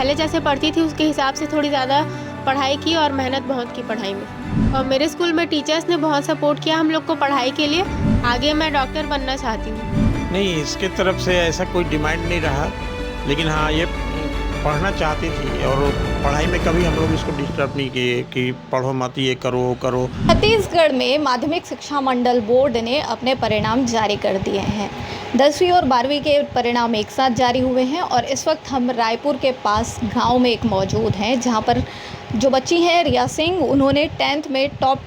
पहले जैसे पढ़ती थी उसके हिसाब से थोड़ी ज़्यादा पढ़ाई की और मेहनत बहुत की पढ़ाई में। और मेरे स्कूल में टीचर्स ने बहुत सपोर्ट किया हम लोग को पढ़ाई के लिए। आगे मैं डॉक्टर बनना चाहती हूँ। नहीं, इसके तरफ से ऐसा कोई डिमांड नहीं रहा, लेकिन हाँ ये पढ़ना चाहती थी और पढ़ाई में कभी हम लोग इसको डिस्टर्ब नहीं किए कि पढ़ो मत, ये करो वो करो। छत्तीसगढ़ में माध्यमिक शिक्षा मंडल बोर्ड ने अपने परिणाम जारी कर दिए हैं। 10वीं और 12वीं के परिणाम एक साथ जारी हुए हैं और इस वक्त हम रायपुर के पास गांव में एक मौजूद हैं, जहां पर जो बच्ची हैं रिया सिंह, उन्होंने 10th में टॉप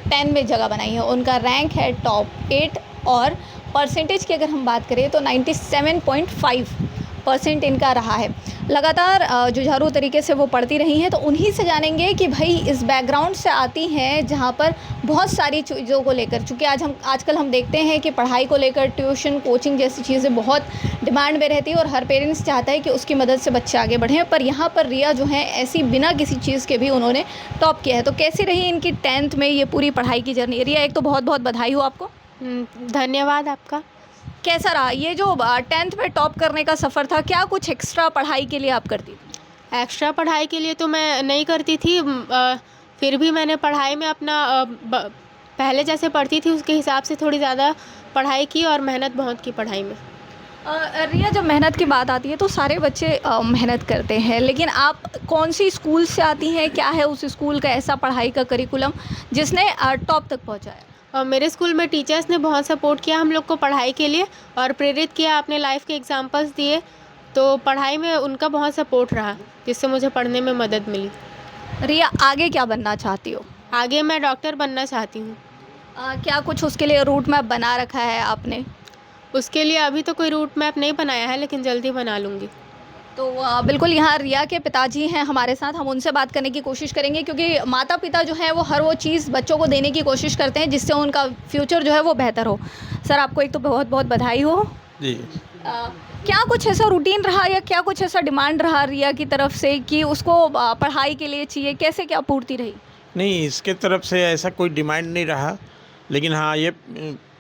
10 में जगह बनाई है। उनका रैंक है टॉप 8 और परसेंटेज की अगर हम बात करें तो 97.5% इनका रहा है। लगातार जुझारू तरीके से वो पढ़ती रही हैं, तो उन्हीं से जानेंगे कि भाई इस बैकग्राउंड से आती हैं जहाँ पर बहुत सारी चीज़ों को लेकर, चूँकि आजकल हम देखते हैं कि पढ़ाई को लेकर ट्यूशन कोचिंग जैसी चीज़ें बहुत डिमांड में रहती है और हर पेरेंट्स चाहता है कि उसकी मदद से बच्चे आगे बढ़ें। पर यहाँ पर रिया जो है ऐसी बिना किसी चीज़ के भी उन्होंने टॉप किया है। तो कैसी रही इनकी 10th में ये पूरी पढ़ाई की जर्नी? रिया, एक तो बहुत बहुत बधाई हो आपको। धन्यवाद आपका। कैसा रहा ये जो 10th में टॉप करने का सफ़र था? क्या कुछ एक्स्ट्रा पढ़ाई के लिए आप करती थी? एक्स्ट्रा पढ़ाई के लिए तो मैं नहीं करती थी, फिर भी मैंने पढ़ाई में अपना पहले जैसे पढ़ती थी उसके हिसाब से थोड़ी ज़्यादा पढ़ाई की और मेहनत बहुत की पढ़ाई में। रिया, जब मेहनत की बात आती है तो सारे बच्चे मेहनत करते हैं, लेकिन आप कौन सी स्कूल से आती हैं? क्या है उस स्कूल का ऐसा पढ़ाई का करिकुलम जिसने टॉप तक पहुँचाया? और मेरे स्कूल में टीचर्स ने बहुत सपोर्ट किया हम लोग को पढ़ाई के लिए और प्रेरित किया, अपने लाइफ के एग्जांपल्स दिए, तो पढ़ाई में उनका बहुत सपोर्ट रहा जिससे मुझे पढ़ने में मदद मिली। रिया, आगे क्या बनना चाहती हो? आगे मैं डॉक्टर बनना चाहती हूँ। क्या कुछ उसके लिए रूट मैप बना रखा है आपने? उसके लिए अभी तो कोई रूट मैप नहीं बनाया है, लेकिन जल्दी बना लूँगी। तो बिल्कुल यहाँ रिया के पिताजी हैं हमारे साथ, हम उनसे बात करने की कोशिश करेंगे, क्योंकि माता पिता जो है वो हर वो चीज़ बच्चों को देने की कोशिश करते हैं जिससे उनका फ्यूचर जो है वो बेहतर हो। सर, आपको एक तो बहुत बहुत बधाई हो जी। क्या कुछ ऐसा रूटीन रहा या क्या कुछ ऐसा डिमांड रहा रिया की तरफ से कि उसको पढ़ाई के लिए चाहिए? कैसे क्या पूर्ति रही? नहीं, इसके तरफ से ऐसा कोई डिमांड नहीं रहा, लेकिन हाँ ये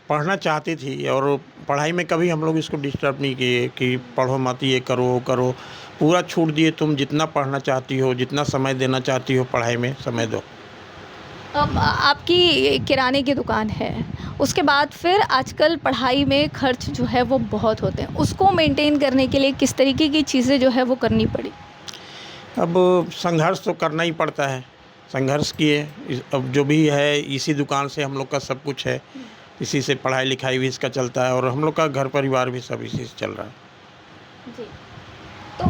पढ़ना चाहती थी और पढ़ाई में कभी हम लोग इसको डिस्टर्ब नहीं किए कि पढ़ो मत, ये करो वो करो। पूरा छूट दिए, तुम जितना पढ़ना चाहती हो, जितना समय देना चाहती हो पढ़ाई में समय दो। अब आपकी किराने की दुकान है, उसके बाद फिर आजकल पढ़ाई में खर्च जो है वो बहुत होते हैं, उसको मेंटेन करने के लिए किस तरीके की चीज़ें जो है वो करनी पड़ी? अब संघर्ष तो करना ही पड़ता है, संघर्ष किए। अब जो भी है इसी दुकान से हम लोग का सब कुछ है, इसी से पढ़ाई लिखाई भी इसका चलता है और हम लोग का घर परिवार भी सब इसी से चल रहा है। जी। तो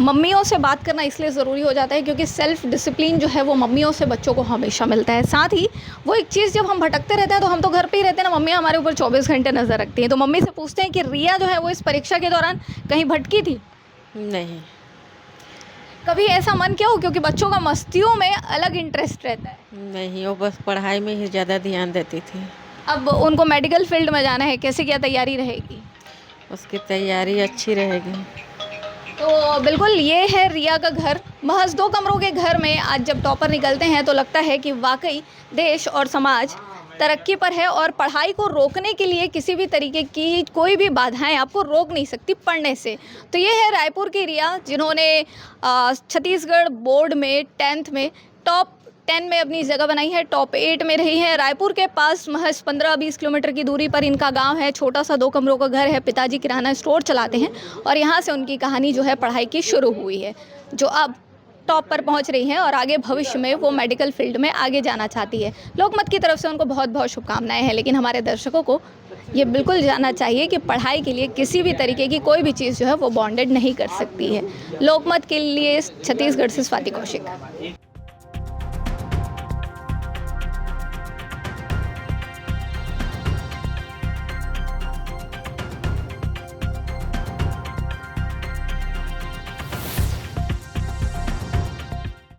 मम्मियों से बात करना इसलिए ज़रूरी हो जाता है क्योंकि सेल्फ़ डिसिप्लिन जो है वो मम्मियों से बच्चों को हमेशा मिलता है। साथ ही वो एक चीज़, जब हम भटकते रहते हैं तो हम तो घर पे ही रहते हैं ना, मम्मी हमारे ऊपर 24 घंटे नज़र रखती हैं। तो मम्मी से पूछते हैं कि रिया जो है वो इस परीक्षा के दौरान कहीं भटकी थी? नहीं। कभी ऐसा मन किया हो? क्योंकि बच्चों का मस्तियों में अलग इंटरेस्ट रहता है। नहीं, वो बस पढ़ाई में ही ज़्यादा ध्यान देती थी। अब उनको मेडिकल फील्ड में जाना है, कैसे क्या तैयारी रहेगी? उसकी तैयारी अच्छी रहेगी। तो बिल्कुल ये है रिया का घर। महज 2 कमरों के घर में आज जब टॉपर निकलते हैं तो लगता है कि वाकई देश और समाज तरक्की पर है और पढ़ाई को रोकने के लिए किसी भी तरीके की कोई भी बाधाएं आपको रोक नहीं सकती पढ़ने से। तो ये है रायपुर की रिया, जिन्होंने छत्तीसगढ़ बोर्ड में 10th में टॉप 10 में अपनी जगह बनाई है, टॉप 8 में रही है। रायपुर के पास महज 15-20 किलोमीटर की दूरी पर इनका गांव है। छोटा सा 2 कमरों का घर है, पिताजी किराना स्टोर चलाते हैं और यहाँ से उनकी कहानी जो है पढ़ाई की शुरू हुई है, जो अब टॉप पर पहुँच रही है और आगे भविष्य में वो मेडिकल फील्ड में आगे जाना चाहती है। लोकमत की तरफ से उनको बहुत बहुत शुभकामनाएँ हैं, लेकिन हमारे दर्शकों को ये बिल्कुल जानना चाहिए कि पढ़ाई के लिए किसी भी तरीके की कोई भी चीज़ जो है वो बॉन्डेड नहीं कर सकती है। लोकमत के लिए छत्तीसगढ़ से स्वाति कौशिक।